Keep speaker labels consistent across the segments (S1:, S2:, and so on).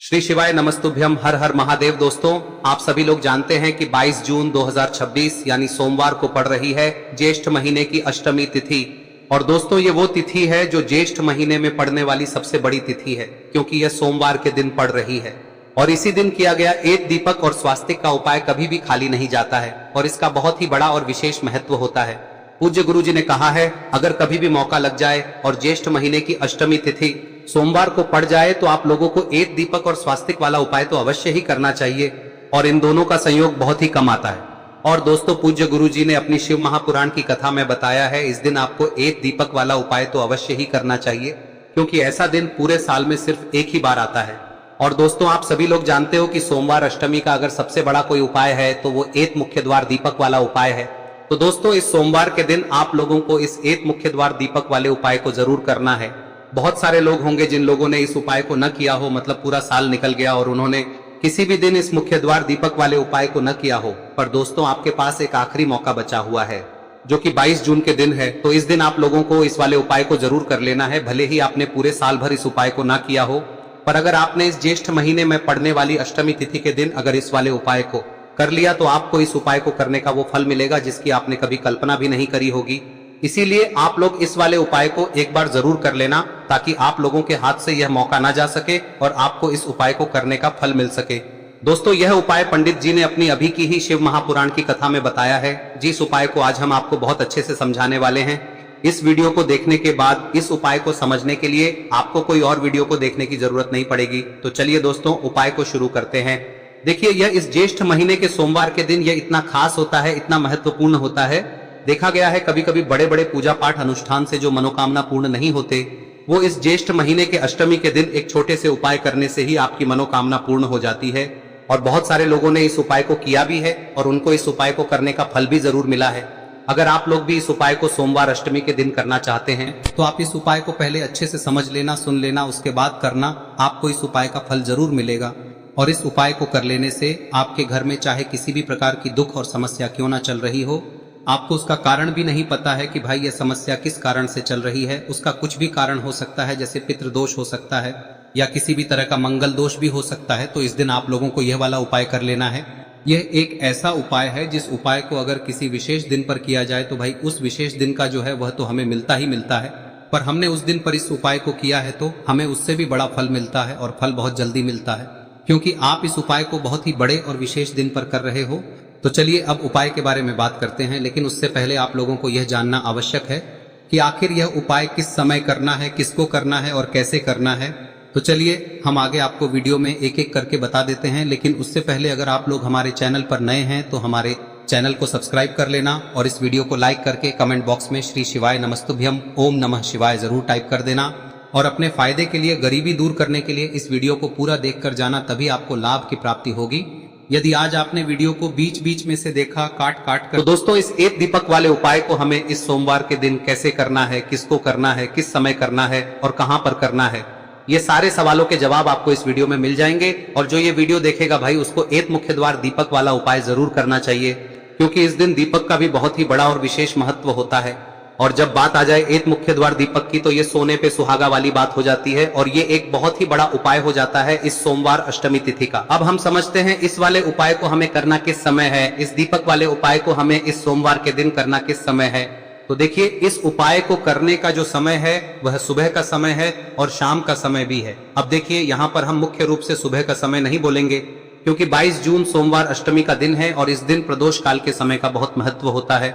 S1: श्री शिवाय नमस्तुभ्यम। हर हर महादेव। दोस्तों, आप सभी लोग जानते हैं कि 22 जून 2026 यानी सोमवार को पड़ रही है ज्येष्ठ महीने की अष्टमी तिथि। और दोस्तों, ये वो तिथि है जो ज्येष्ठ महीने में पड़ने वाली सबसे बड़ी तिथि है, क्योंकि यह सोमवार के दिन पड़ रही है। और इसी दिन किया गया एक दीपक और स्वास्तिक का उपाय कभी भी खाली नहीं जाता है और इसका बहुत ही बड़ा और विशेष महत्व होता है। पूज्य गुरु जी ने कहा है, अगर कभी भी मौका लग जाए और ज्येष्ठ महीने की अष्टमी तिथि सोमवार को पड़ जाए तो आप लोगों को एक दीपक और स्वास्तिक वाला उपाय तो अवश्य ही करना चाहिए, और इन दोनों का संयोग बहुत ही कम आता है। और दोस्तों, पूज्य गुरु जी ने अपनी शिव महापुराण की कथा में बताया है, इस दिन आपको एक दीपक वाला उपाय तो अवश्य ही करना चाहिए, क्योंकि ऐसा दिन पूरे साल में सिर्फ एक ही बार आता है। और दोस्तों, आप सभी लोग जानते हो कि सोमवार अष्टमी का अगर सबसे बड़ा कोई उपाय है तो वो एक मुख्य द्वार दीपक वाला उपाय है। तो दोस्तों, इस सोमवार के दिन आप लोगों को इस एक मुख्य द्वार दीपक वाले उपाय को जरूर करना है। बहुत सारे लोग होंगे जिन लोगों ने इस उपाय को न किया हो, मतलब पूरा साल निकल गया और उन्होंने किसी भी दिन इस मुख्य द्वार दीपक वाले उपाय को न किया हो। पर दोस्तों, आपके पास एक आखिरी मौका बचा हुआ है, जो कि 22 जून के दिन है। तो इस दिन आप लोगों को इस वाले उपाय को जरूर कर लेना है, भले ही आपने पूरे साल भर इस उपाय को ना किया हो। पर अगर आपने इस ज्येष्ठ महीने में पड़ने वाली अष्टमी तिथि के दिन अगर इस वाले उपाय को कर लिया तो आपको इस उपाय को करने का वो फल मिलेगा जिसकी आपने कभी कल्पना भी नहीं करी होगी। इसीलिए आप लोग इस वाले उपाय को एक बार जरूर कर लेना, ताकि आप लोगों के हाथ से यह मौका ना जा सके और आपको इस उपाय को करने का फल मिल सके। दोस्तों, यह उपाय पंडित जी ने अपनी अभी की ही शिव महापुराण की कथा में बताया है, जिस उपाय को आज हम आपको बहुत अच्छे से समझाने वाले हैं। इस वीडियो को देखने के बाद इस उपाय को समझने के लिए आपको कोई और वीडियो को देखने की जरूरत नहीं पड़ेगी। तो चलिए दोस्तों, उपाय को शुरू करते हैं। देखिए, यह इस ज्येष्ठ महीने के सोमवार के दिन यह इतना खास होता है, इतना महत्वपूर्ण होता है। देखा गया है कभी कभी बड़े बड़े पूजा पाठ अनुष्ठान से जो मनोकामना पूर्ण नहीं होते, वो इस ज्येष्ठ महीने के अष्टमी के दिन एक छोटे से उपाय करने से ही आपकी मनोकामना पूर्ण हो जाती है। और बहुत सारे लोगों ने इस उपाय को किया भी है और उनको इस उपाय को करने का फल भी जरूर मिला है। अगर आप लोग भी इस उपाय को सोमवार अष्टमी के दिन करना चाहते हैं तो आप इस उपाय को पहले अच्छे से समझ लेना, सुन लेना, उसके बाद करना। आपको इस उपाय का फल जरूर मिलेगा। और इस उपाय को कर लेने से आपके घर में चाहे किसी भी प्रकार की दुख और समस्या क्यों ना चल रही हो, आपको उसका कारण भी नहीं पता है कि भाई यह समस्या किस कारण से चल रही है, उसका कुछ भी कारण हो सकता है, जैसे पितृदोष हो सकता है या किसी भी तरह का मंगल दोष भी हो सकता है। तो इस दिन आप लोगों को यह वाला उपाय कर लेना है। यह एक ऐसा उपाय है जिस उपाय को अगर किसी विशेष दिन पर किया जाए तो भाई उस विशेष दिन का जो है वह तो हमें मिलता ही मिलता है। पर हमने उस दिन पर इस उपाय को किया है तो हमें उससे भी बड़ा फल मिलता है, और फल बहुत जल्दी मिलता है, क्योंकि आप इस उपाय को बहुत ही बड़े और विशेष दिन पर कर रहे हो। तो चलिए अब उपाय के बारे में बात करते हैं, लेकिन उससे पहले आप लोगों को यह जानना आवश्यक है कि आखिर यह उपाय किस समय करना है, किसको करना है और कैसे करना है। तो चलिए हम आगे आपको वीडियो में एक एक करके बता देते हैं, लेकिन उससे पहले अगर आप लोग हमारे चैनल पर नए हैं तो हमारे चैनल को सब्सक्राइब कर लेना और इस वीडियो को लाइक करके कमेंट बॉक्स में श्री शिवाय नमस्तुभ्यम ओम नमः शिवाय जरूर टाइप कर देना। और अपने फायदे के लिए, गरीबी दूर करने के लिए इस वीडियो को पूरा देखकर जाना, तभी आपको लाभ की प्राप्ति होगी। यदि आज आपने वीडियो को बीच बीच में से देखा, काट काट कर, तो दोस्तों इस एक दीपक वाले उपाय को हमें इस सोमवार के दिन कैसे करना है, किसको करना है, किस समय करना है और कहां पर करना है, ये सारे सवालों के जवाब आपको इस वीडियो में मिल जाएंगे। और जो ये वीडियो देखेगा भाई, उसको एक मुख्य द्वार दीपक वाला उपाय जरूर करना चाहिए, क्योंकि इस दिन दीपक का भी बहुत ही बड़ा और विशेष महत्व होता है। और जब बात आ जाए एक मुख्य द्वार दीपक की, तो ये सोने पे सुहागा वाली बात हो जाती है और ये एक बहुत ही बड़ा उपाय हो जाता है इस सोमवार अष्टमी तिथि का। अब हम समझते हैं इस वाले उपाय को हमें करना किस समय है, इस दीपक वाले उपाय को हमें इस सोमवार के दिन करना किस समय है। तो देखिए, इस उपाय को करने का जो समय है वह सुबह का समय है और शाम का समय भी है। अब देखिए, यहाँ पर हम मुख्य रूप से सुबह का समय नहीं बोलेंगे, क्योंकि 22 जून सोमवार अष्टमी का दिन है और इस दिन प्रदोष काल के समय का बहुत महत्व होता है।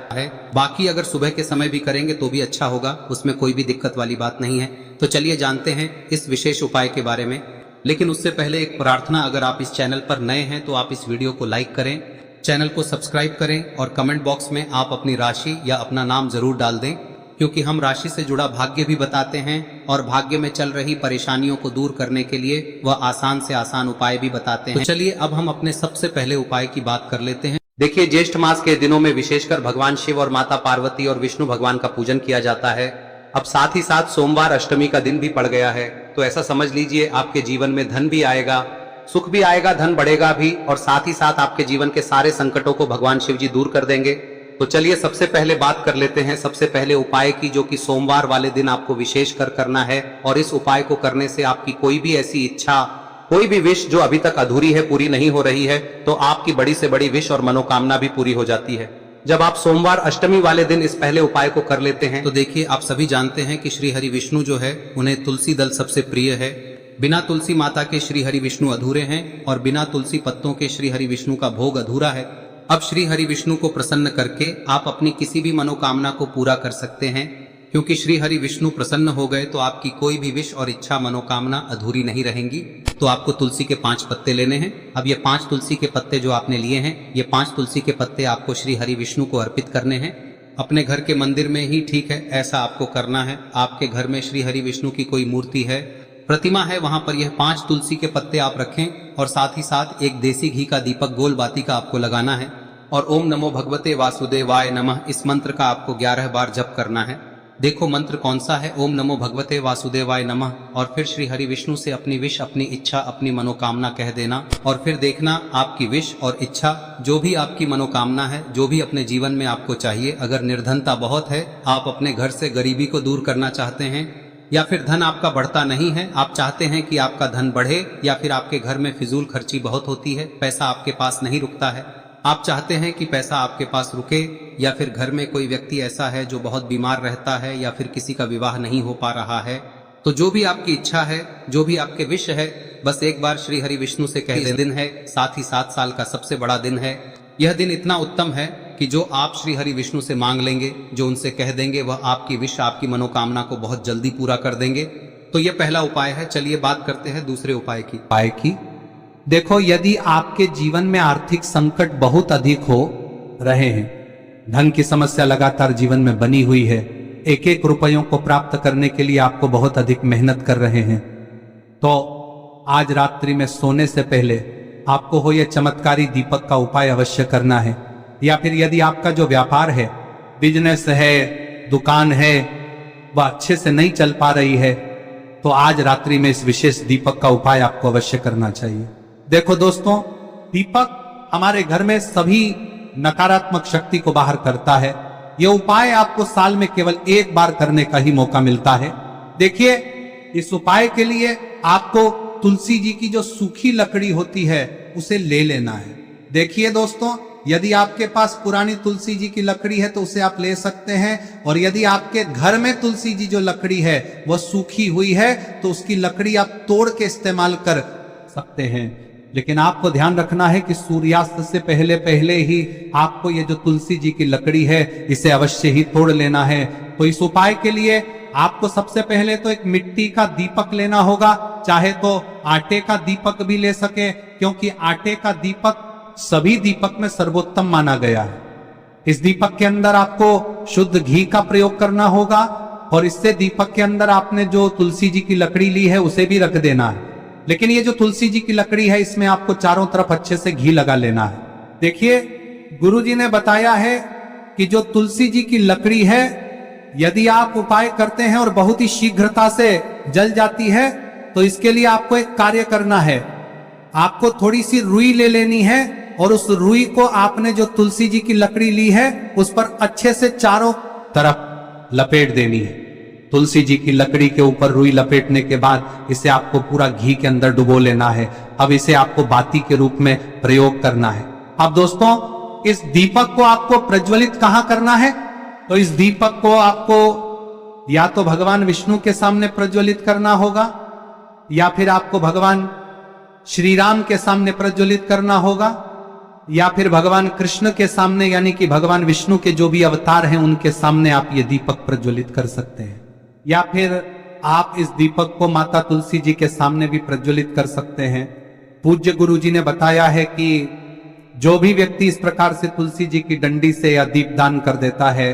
S1: बाकी अगर सुबह के समय भी करेंगे तो भी अच्छा होगा, उसमें कोई भी दिक्कत वाली बात नहीं है। तो चलिए जानते हैं इस विशेष उपाय के बारे में। लेकिन उससे पहले एक प्रार्थना, अगर आप इस चैनल पर नए हैं तो आप इस वीडियो को लाइक करें, चैनल को सब्सक्राइब करें और कमेंट बॉक्स में आप अपनी राशि या अपना नाम जरूर डाल दें, क्योंकि हम राशि से जुड़ा भाग्य भी बताते हैं और भाग्य में चल रही परेशानियों को दूर करने के लिए वह आसान से आसान उपाय भी बताते हैं। तो चलिए अब हम अपने सबसे पहले उपाय की बात कर लेते हैं। देखिए, ज्येष्ठ मास के दिनों में विशेषकर भगवान शिव और माता पार्वती और विष्णु भगवान का पूजन किया जाता है। अब साथ ही साथ सोमवार अष्टमी का दिन भी पड़ गया है, तो ऐसा समझ लीजिए आपके जीवन में धन भी आएगा, सुख भी आएगा, धन बढ़ेगा भी, और साथ ही साथ आपके जीवन के सारे संकटों को भगवान शिव जी दूर कर देंगे। तो चलिए सबसे पहले बात कर लेते हैं सबसे पहले उपाय की, जो कि सोमवार वाले दिन आपको विशेष कर करना है। और इस उपाय को करने से आपकी कोई भी ऐसी इच्छा कोई भी विश जो अभी तक अधूरी है, पूरी नहीं हो रही है, तो आपकी बड़ी से बड़ी विश और मनोकामना भी पूरी हो जाती है जब आप सोमवार अष्टमी वाले दिन इस पहले उपाय को कर लेते हैं। तो देखिए, आप सभी जानते हैं कि श्री हरि विष्णु जो है उन्हें तुलसी दल सबसे प्रिय है। बिना तुलसी माता के श्री हरि विष्णु अधूरे हैं और बिना तुलसी पत्तों के श्री हरि विष्णु का भोग अधूरा है। अब श्री हरि विष्णु को प्रसन्न करके आप अपनी किसी भी मनोकामना को पूरा कर सकते हैं, क्योंकि श्री हरि विष्णु प्रसन्न हो गए तो आपकी कोई भी विश और इच्छा मनोकामना अधूरी नहीं रहेंगी। तो आपको तुलसी के 5 पत्ते लेने हैं। अब ये 5 तुलसी के पत्ते जो आपने लिए हैं, ये 5 तुलसी के पत्ते आपको श्री हरि विष्णु को अर्पित करने हैं। अपने घर के मंदिर में ही ठीक है, ऐसा आपको करना है। आपके घर में श्री हरि विष्णु की कोई मूर्ति है, प्रतिमा है, वहां पर यह 5 तुलसी के पत्ते आप रखें और साथ ही साथ एक देसी घी का दीपक गोल बाती का आपको लगाना है और ओम नमो भगवते वासुदेवाय नमः इस मंत्र का आपको 11 बार जप करना है। देखो मंत्र कौन सा है, ओम नमो भगवते वासुदेवाय नमः, और फिर श्री हरि विष्णु से अपनी विश, अपनी इच्छा, अपनी मनोकामना कह देना और फिर देखना आपकी विश और इच्छा, जो भी आपकी मनोकामना है, जो भी अपने जीवन में आपको चाहिए। अगर निर्धनता बहुत है, आप अपने घर से गरीबी को दूर करना चाहते हैं, या फिर धन आपका बढ़ता नहीं है, आप चाहते हैं कि आपका धन बढ़े, या फिर आपके घर में फिजूल खर्ची बहुत होती है, पैसा आपके पास नहीं रुकता है, आप चाहते हैं कि पैसा आपके पास रुके, या फिर घर में कोई व्यक्ति ऐसा है जो बहुत बीमार रहता है, या फिर किसी का विवाह नहीं हो पा रहा है, तो जो भी आपकी इच्छा है, जो भी आपके विश है, बस एक बार श्री हरि विष्णु से कह दे। दिन है, साथ ही 7 साल का सबसे बड़ा दिन है। यह दिन इतना उत्तम है कि जो आप श्री हरि विष्णु से मांग लेंगे, जो उनसे कह देंगे, वह आपकी विश, आपकी मनोकामना को बहुत जल्दी पूरा कर देंगे। तो यह पहला उपाय है। चलिए बात करते हैं दूसरे उपाय की।
S2: देखो, यदि आपके जीवन में आर्थिक संकट बहुत अधिक हो रहे हैं, धन की समस्या लगातार जीवन में बनी हुई है, एक एक रुपयों को प्राप्त करने के लिए आपको बहुत अधिक मेहनत कर रहे हैं, तो आज रात्रि में सोने से पहले आपको हो यह चमत्कारी दीपक का उपाय अवश्य करना है। या फिर यदि आपका जो व्यापार है, बिजनेस है, दुकान है, वह अच्छे से नहीं चल पा रही है, तो आज रात्रि में इस विशेष दीपक का उपाय आपको अवश्य करना चाहिए। देखो दोस्तों, दीपक हमारे घर में सभी नकारात्मक शक्ति को बाहर करता है। यह उपाय आपको साल में केवल 1 बार करने का ही मौका मिलता है। देखिए, इस उपाय के लिए आपको तुलसी जी की जो सूखी लकड़ी होती है उसे ले लेना है। देखिए दोस्तों, यदि आपके पास पुरानी तुलसी जी की लकड़ी है तो उसे आप ले सकते हैं, और यदि आपके घर में तुलसी जी जो लकड़ी है वह सूखी हुई है तो उसकी लकड़ी आप तोड़ के इस्तेमाल कर सकते हैं। लेकिन आपको ध्यान रखना है कि सूर्यास्त से पहले पहले ही आपको ये जो तुलसी जी की लकड़ी है इसे अवश्य ही तोड़ लेना है। तो इस उपाय के लिए आपको सबसे पहले तो एक मिट्टी का दीपक लेना होगा, चाहे तो आटे का दीपक भी ले सके, क्योंकि आटे का दीपक सभी दीपक में सर्वोत्तम माना गया है। इस दीपक के अंदर आपको शुद्ध घी का प्रयोग करना होगा, और इससे दीपक के अंदर आपने जो तुलसी जी की लकड़ी ली है उसे भी रख देना है। लेकिन ये जो तुलसी जी की लकड़ी है, इसमें आपको चारों तरफ अच्छे से घी लगा लेना है। देखिए, गुरुजी ने बताया है कि जो तुलसी जी की लकड़ी है, यदि आप उपाय करते हैं और बहुत ही शीघ्रता से जल जाती है, तो इसके लिए आपको एक कार्य करना है। आपको थोड़ी सी रुई ले लेनी है और उस रुई को आपने जो तुलसी जी की लकड़ी ली है उस पर अच्छे से चारों तरफ लपेट देनी है। तुलसी जी की लकड़ी के ऊपर रुई लपेटने के बाद इसे आपको पूरा घी के अंदर डुबो लेना है। अब इसे आपको बाती के रूप में प्रयोग करना है। अब दोस्तों, इस दीपक को आपको प्रज्वलित कहां करना है? तो इस दीपक को आपको या तो भगवान विष्णु के सामने प्रज्वलित करना होगा, या फिर आपको भगवान श्री राम के सामने प्रज्वलित करना होगा, या फिर भगवान कृष्ण के सामने, यानी कि भगवान विष्णु के जो भी अवतार हैं उनके सामने आप ये दीपक प्रज्वलित कर सकते हैं। या फिर आप इस दीपक को माता तुलसी जी के सामने भी प्रज्वलित कर सकते हैं। पूज्य गुरु जी ने बताया है कि जो भी व्यक्ति इस प्रकार से तुलसी जी की डंडी से या दीपदान कर देता है,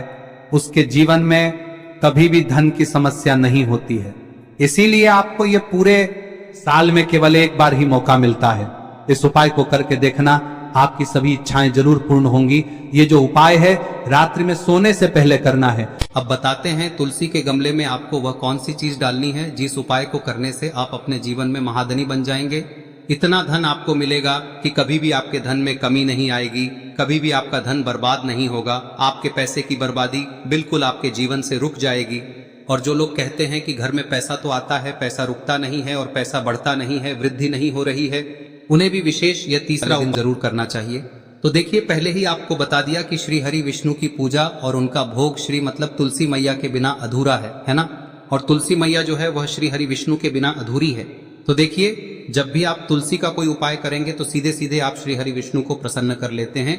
S2: उसके जीवन में कभी भी धन की समस्या नहीं होती है। इसीलिए आपको ये पूरे साल में केवल 1 बार ही मौका मिलता है। इस उपाय को करके देखना, आपकी सभी इच्छाएं जरूर पूर्ण होंगी। ये जो उपाय है रात्रि में सोने से पहले करना है।
S1: अब बताते हैं तुलसी के गमले में आपको वह कौन सी चीज डालनी है जिस उपाय को करने से आप अपने जीवन में महाधनी बन जाएंगे। इतना धन आपको मिलेगा कि कभी भी आपके धन में कमी नहीं आएगी, कभी भी आपका धन बर्बाद नहीं होगा। आपके पैसे की बर्बादी बिल्कुल आपके जीवन से रुक जाएगी। और जो लोग कहते हैं कि घर में पैसा तो आता है, पैसा रुकता नहीं है और पैसा बढ़ता नहीं है, वृद्धि नहीं हो रही है, उन्हें भी विशेष यह तीसरा दिन जरूर करना चाहिए। तो देखिए, पहले ही आपको बता दिया कि श्री हरि विष्णु की पूजा और उनका भोग श्री मतलब तुलसी मैया के बिना अधूरा है ना। और तुलसी मैया जो है वह श्री हरि विष्णु के बिना अधूरी है। तो देखिए, जब भी आप तुलसी का कोई उपाय करेंगे तो सीधे सीधे आप श्री हरि विष्णु को प्रसन्न कर लेते हैं।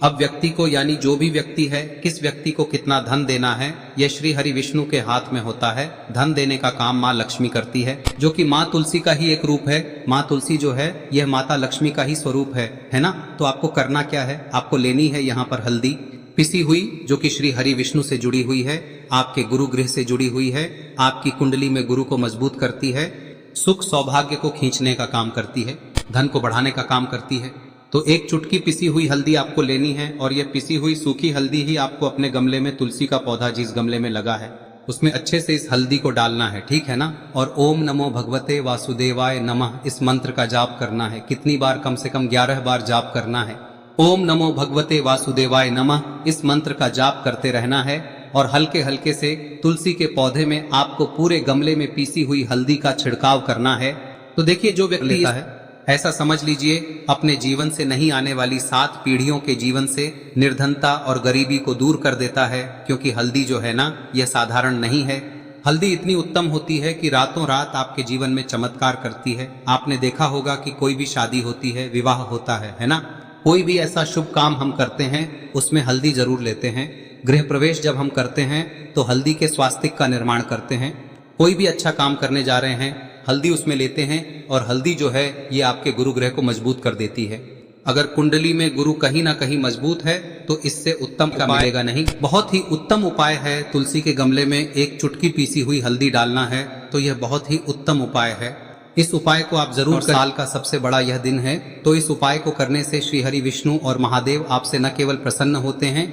S1: अब व्यक्ति को, यानी जो भी व्यक्ति है, किस व्यक्ति को कितना धन देना है, यह श्री हरि विष्णु के हाथ में होता है। धन देने का काम माँ लक्ष्मी करती है, जो कि माँ तुलसी का ही एक रूप है। माँ तुलसी जो है यह माता लक्ष्मी का ही स्वरूप है ना। तो आपको करना क्या है, आपको लेनी है यहाँ पर हल्दी पिसी हुई, जो कि श्री हरि विष्णु से जुड़ी हुई है, आपके गुरु गृह से जुड़ी हुई है, आपकी कुंडली में गुरु को मजबूत करती है, सुख सौभाग्य को खींचने का काम करती है, धन को बढ़ाने का काम करती है। तो एक चुटकी पिसी हुई हल्दी आपको लेनी है और यह पिसी हुई सूखी हल्दी ही आपको अपने गमले में, तुलसी का पौधा जिस गमले में लगा है उसमें अच्छे से इस हल्दी को डालना है, ठीक है ना। और ओम नमो भगवते वासुदेवाय नमः इस मंत्र का जाप करना है। कितनी बार? कम से कम 11 बार जाप करना है। ओम नमो भगवते वासुदेवाय नमः इस मंत्र का जाप करते रहना है और हल्के हल्के से तुलसी के पौधे में आपको पूरे गमले में पीसी हुई हल्दी का छिड़काव करना है। तो देखिए, जो व्यक्ति लेता है, ऐसा समझ लीजिए अपने जीवन से नहीं आने वाली 7 पीढ़ियों के जीवन से निर्धनता और गरीबी को दूर कर देता है। क्योंकि हल्दी जो है ना, यह साधारण नहीं है। हल्दी इतनी उत्तम होती है कि रातों रात आपके जीवन में चमत्कार करती है। आपने देखा होगा कि कोई भी शादी होती है, विवाह होता है ना, कोई भी ऐसा शुभ काम हम करते हैं उसमें हल्दी जरूर लेते हैं। गृह प्रवेश जब हम करते हैं तो हल्दी के स्वास्तिक का निर्माण करते हैं। कोई भी अच्छा काम करने जा रहे हैं, हल्दी उसमें लेते हैं और हल्दी जो है ये आपके गुरु ग्रह को मजबूत कर देती है। अगर कुंडली में गुरु कहीं ना कहीं मजबूत है तो इससे उत्तम का मिलेगा नहीं। बहुत ही उत्तम उपाय है, तुलसी के गमले में एक चुटकी पीसी हुई हल्दी डालना है, तो यह बहुत ही उत्तम उपाय है। इस उपाय को आप जरूर करें। साल का सबसे बड़ा यह दिन है, तो इस उपाय को करने से श्री हरि विष्णु और महादेव आपसे न केवल प्रसन्न होते हैं,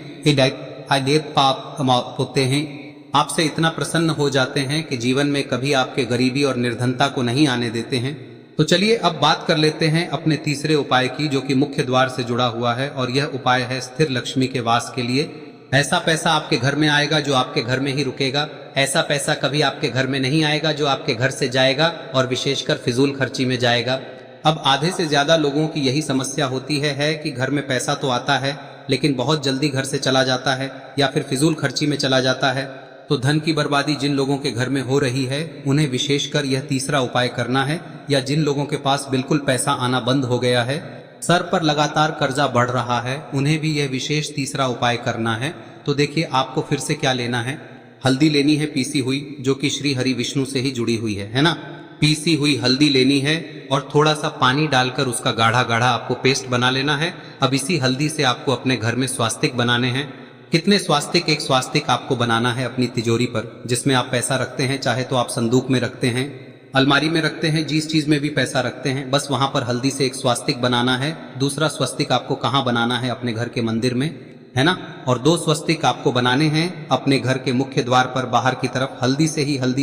S1: पाप होते हैं, आपसे इतना प्रसन्न हो जाते हैं कि जीवन में कभी आपके गरीबी और निर्धनता को नहीं आने देते हैं। तो चलिए अब बात कर लेते हैं अपने तीसरे उपाय की, जो कि मुख्य द्वार से जुड़ा हुआ है। और यह उपाय है स्थिर लक्ष्मी के वास के लिए। ऐसा पैसा आपके घर में आएगा जो आपके घर में ही रुकेगा। ऐसा पैसा कभी आपके घर में नहीं आएगा जो आपके घर से जाएगा और विशेषकर फिजूल खर्ची में जाएगा। अब आधे से ज्यादा लोगों की यही समस्या होती है कि घर में पैसा तो आता है लेकिन बहुत जल्दी घर से चला जाता है या फिर फिजूल खर्ची में चला जाता है। तो धन की बर्बादी जिन लोगों के घर में हो रही है उन्हें विशेषकर यह तीसरा उपाय करना है। या जिन लोगों के पास बिल्कुल पैसा आना बंद हो गया है, सर पर लगातार कर्जा बढ़ रहा है, उन्हें भी यह विशेष तीसरा उपाय करना है। तो देखिए, आपको फिर से क्या लेना है, हल्दी लेनी है पीसी हुई, जो कि श्री हरि विष्णु से ही जुड़ी हुई है ना। पीसी हुई हल्दी लेनी है और थोड़ा सा पानी डालकर उसका गाढ़ा गाढ़ा आपको पेस्ट बना लेना है। अब इसी हल्दी से आपको अपने घर में स्वास्तिक बनाने हैं। कितने स्वास्तिक? एक स्वास्तिक आपको बनाना है अपनी तिजोरी पर, जिसमें आप पैसा रखते हैं। चाहे तो आप संदूक में रखते हैं, अलमारी में रखते हैं, जिस चीज में भी पैसा रखते हैं, बस वहां पर हल्दी से एक स्वास्तिक बनाना है। दूसरा स्वस्तिक आपको कहाँ बनाना है? अपने घर के मंदिर में, है ना। और 2 स्वस्तिक आपको बनाने हैं अपने घर के मुख्य द्वार पर बाहर की तरफ। हल्दी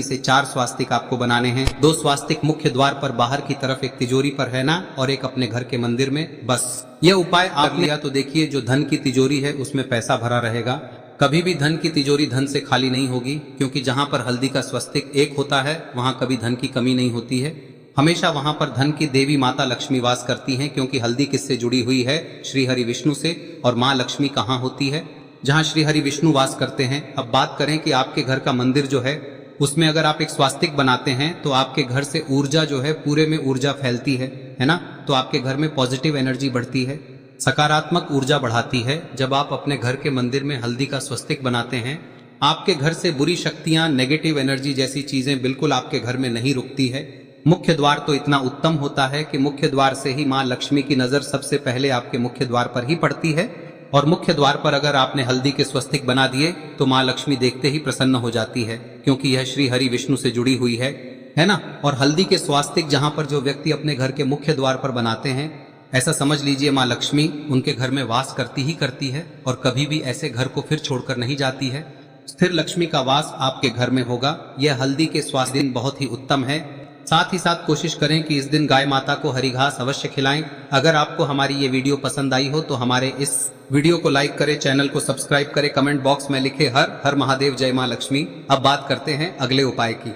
S1: से 4 स्वास्तिक आपको बनाने हैं। 2 स्वास्तिक मुख्य द्वार पर बाहर की तरफ, एक तिजोरी पर, है ना, और एक अपने घर के मंदिर में। बस यह उपाय आप लिया तो देखिए, जो धन की तिजोरी है उसमें पैसा भरा रहेगा। कभी भी धन की तिजोरी धन से खाली नहीं होगी, क्योंकि जहां पर हल्दी का स्वस्तिक एक होता है वहां कभी धन की कमी नहीं होती है। हमेशा वहां पर धन की देवी माता लक्ष्मी वास करती हैं, क्योंकि हल्दी किससे जुड़ी हुई है? श्री हरि विष्णु से। और माँ लक्ष्मी कहाँ होती है? जहाँ श्री हरि विष्णु वास करते हैं। अब बात करें कि आपके घर का मंदिर जो है उसमें अगर आप एक स्वास्तिक बनाते हैं तो आपके घर से ऊर्जा जो है, पूरे में ऊर्जा फैलती है ना। तो आपके घर में पॉजिटिव एनर्जी बढ़ती है, सकारात्मक ऊर्जा बढ़ाती है। जब आप अपने घर के मंदिर में हल्दी का स्वस्तिक बनाते हैं, आपके घर से बुरी शक्तियां, नेगेटिव एनर्जी जैसी चीजें बिल्कुल आपके घर में नहीं रुकती है। मुख्य द्वार तो इतना उत्तम होता है कि मुख्य द्वार से ही माँ लक्ष्मी की नजर सबसे पहले आपके मुख्य द्वार पर ही पड़ती है। और मुख्य द्वार पर अगर आपने हल्दी के स्वस्तिक बना दिए तो माँ लक्ष्मी देखते ही प्रसन्न हो जाती है, क्योंकि यह श्री हरि विष्णु से जुड़ी हुई है ना। और हल्दी के स्वास्तिक जहां पर जो व्यक्ति अपने घर के मुख्य द्वार पर बनाते हैं, ऐसा समझ लीजिए माँ लक्ष्मी उनके घर में वास करती ही करती है और कभी भी ऐसे घर को फिर छोड़कर नहीं जाती है। स्थिर लक्ष्मी का वास आपके घर में होगा। यह हल्दी के स्वास्थ्य दिन बहुत ही उत्तम है। साथ ही साथ कोशिश करें कि इस दिन गाय माता को हरी घास अवश्य खिलाएं। अगर आपको हमारी ये वीडियो पसंद आई हो तो हमारे इस वीडियो को लाइक करें, चैनल को सब्सक्राइब करें, कमेंट बॉक्स में लिखे हर हर महादेव, जय मां लक्ष्मी। अब बात करते हैं अगले उपाय की।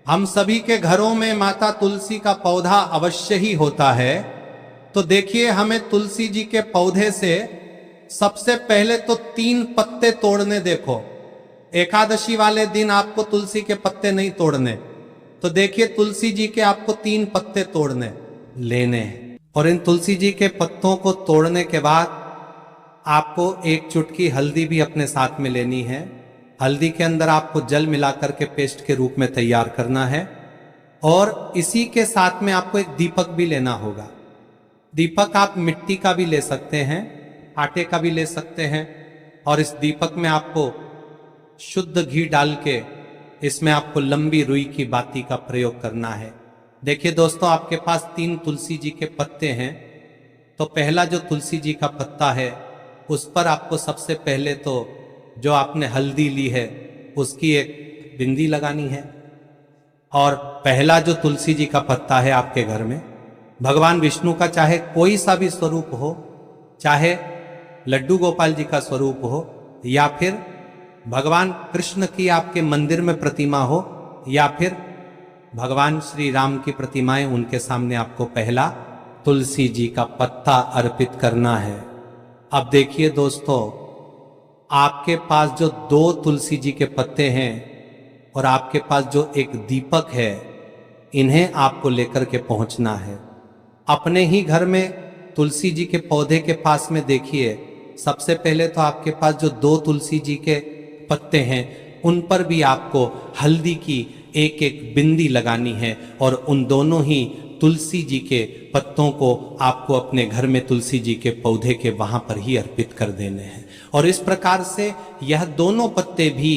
S2: हम सभी के घरों में माता तुलसी का पौधा अवश्य ही होता है। तो देखिए, हमें तुलसी जी के पौधे से सबसे पहले तो 3 पत्ते तोड़ने। देखो, एकादशी वाले दिन आपको तुलसी के पत्ते नहीं तोड़ने। तो देखिए, तुलसी जी के आपको 3 पत्ते तोड़ने लेने हैं। और इन तुलसी जी के पत्तों को तोड़ने के बाद आपको 1 चुटकी हल्दी भी अपने साथ में लेनी है। हल्दी के अंदर आपको जल मिलाकर के पेस्ट के रूप में तैयार करना है। और इसी के साथ में आपको एक दीपक भी लेना होगा। दीपक आप मिट्टी का भी ले सकते हैं, आटे का भी ले सकते हैं। और इस दीपक में आपको शुद्ध घी डाल के इसमें आपको लंबी रुई की बाती का प्रयोग करना है। देखिए दोस्तों, आपके पास 3 तुलसी जी के पत्ते हैं। तो पहला जो तुलसी जी का पत्ता है उस पर आपको सबसे पहले तो जो आपने हल्दी ली है उसकी एक बिंदी लगानी है। और पहला जो तुलसी जी का पत्ता है आपके घर में, भगवान विष्णु का चाहे कोई सा भी स्वरूप हो, चाहे लड्डू गोपाल जी का स्वरूप हो, या फिर भगवान कृष्ण की आपके मंदिर में प्रतिमा हो, या फिर भगवान श्री राम की प्रतिमाएं, उनके सामने आपको पहला तुलसी जी का पत्ता अर्पित करना है। अब देखिए दोस्तों, आपके पास जो 2 तुलसी जी के पत्ते हैं और आपके पास जो एक दीपक है, इन्हें आपको लेकर के पहुंचना है। अपने ही घर में तुलसी जी के पौधे के पास में देखिए, सबसे पहले तो आपके पास जो 2 तुलसी जी के पत्ते हैं उन पर भी आपको हल्दी की एक एक बिंदी लगानी है। और उन दोनों ही तुलसी जी के पत्तों को आपको अपने घर में तुलसी जी के पौधे के वहां पर ही अर्पित कर देने हैं। और इस प्रकार से यह दोनों पत्ते भी